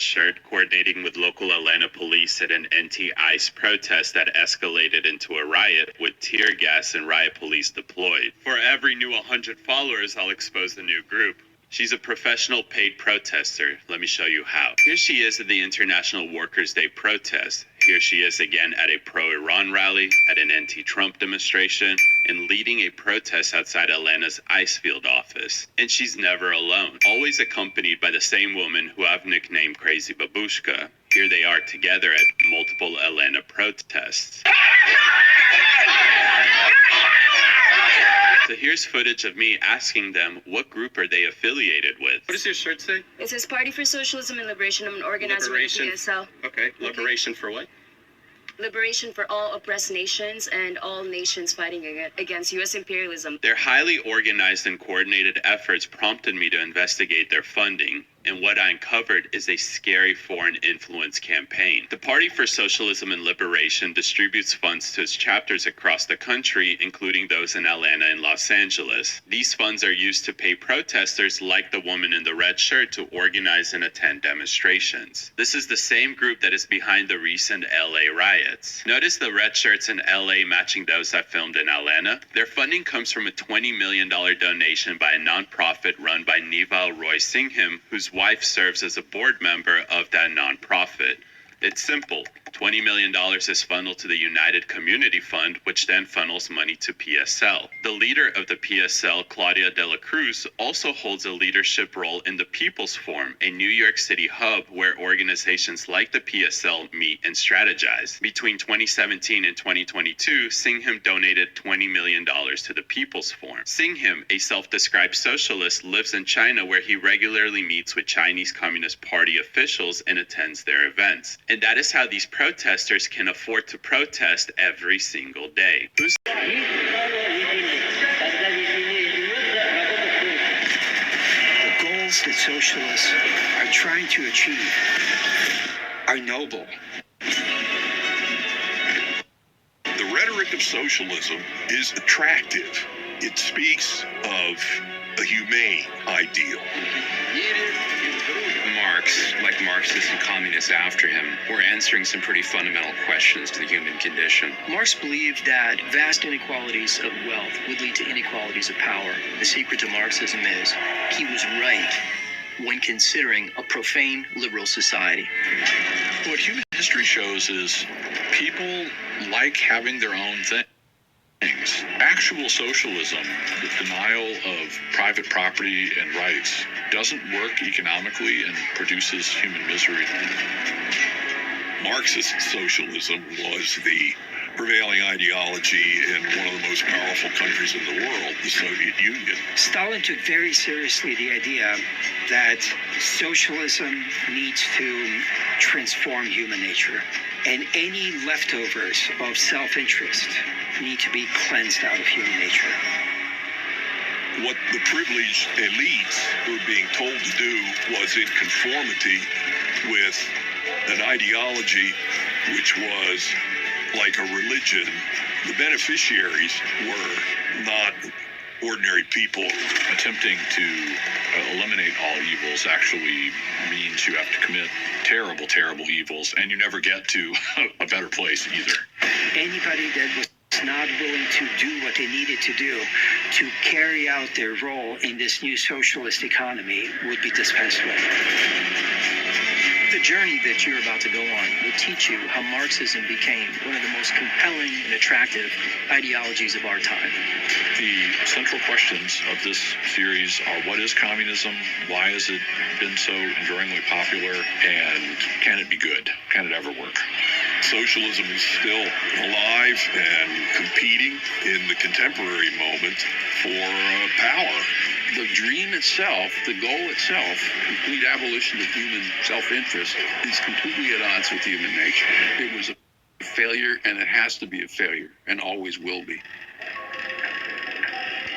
shirt coordinating with local Atlanta police at an anti-ICE protest that escalated into a riot with tear gas and riot police deployed. For every new 100 followers, I'll expose the new group. She's a professional paid protester. Let me show you how. Here she is at the International Workers' Day protest. Here she is again at a pro-Iran rally, at an anti-Trump demonstration, and leading a protest outside Atlanta's ice field office. And she's never alone, always accompanied by the same woman who I've nicknamed Crazy Babushka. Here they are together at multiple Atlanta protests. So here's footage of me asking them what group are they affiliated with. What does your shirt say? It says Party for Socialism and Liberation. I'm an organizer with the PSL. Okay, liberation for what? Liberation for all oppressed nations and all nations fighting against U.S. imperialism. Their highly organized and coordinated efforts prompted me to investigate their funding. And what I uncovered is a scary foreign influence campaign. The Party for Socialism and Liberation distributes funds to its chapters across the country, including those in Atlanta and Los Angeles. These funds are used to pay protesters like the woman in the red shirt to organize and attend demonstrations. This is the same group that is behind the recent LA riots. Notice the red shirts in LA matching those I filmed in Atlanta. Their funding comes from a $20 million donation by a nonprofit run by Nival Roy Singham, whose wife serves as a board member of that nonprofit. It's simple. $20 million is funneled to the United Community Fund, which then funnels money to PSL. The leader of the PSL, Claudia de la Cruz, also holds a leadership role in the People's Forum, a New York City hub where organizations like the PSL meet and strategize. Between 2017 and 2022, Singham donated $20 million to the People's Forum. Singham, a self-described socialist, lives in China where he regularly meets with Chinese Communist Party officials and attends their events. And that is how these protesters can afford to protest every single day. The goals that socialists are trying to achieve are noble. The rhetoric of socialism is attractive. It speaks of a humane ideal. Marx, like Marxists and communists after him, were answering some pretty fundamental questions to the human condition. Marx believed that vast inequalities of wealth would lead to inequalities of power. The secret to Marxism is he was right when considering a profane liberal society. What human history shows is people like having their own things. Actual socialism, the denial of private property and rights, doesn't work economically and produces human misery. Marxist socialism was the prevailing ideology in one of the most powerful countries in the world, the Soviet Union. Stalin took very seriously the idea that socialism needs to transform human nature, and any leftovers of self-interest need to be cleansed out of human nature. What the privileged elites were being told to do was in conformity with an ideology which was like a religion. The beneficiaries were not ordinary people. Attempting to eliminate all evils actually means you have to commit terrible, terrible evils, and you never get to a better place either. Anybody that was not willing to do what they needed to do to carry out their role in this new socialist economy would be dispensed with. The journey that you're about to go on will teach you how Marxism became one of the most compelling and attractive ideologies of our time. The central questions of this series are: what is communism? Why has it been so enduringly popular? And can it be good? Can it ever work? Socialism is still alive and competing in the contemporary moment for power. The dream itself, the goal itself, complete abolition of human self-interest, is completely at odds with human nature. It was a failure, and it has to be a failure, and always will be.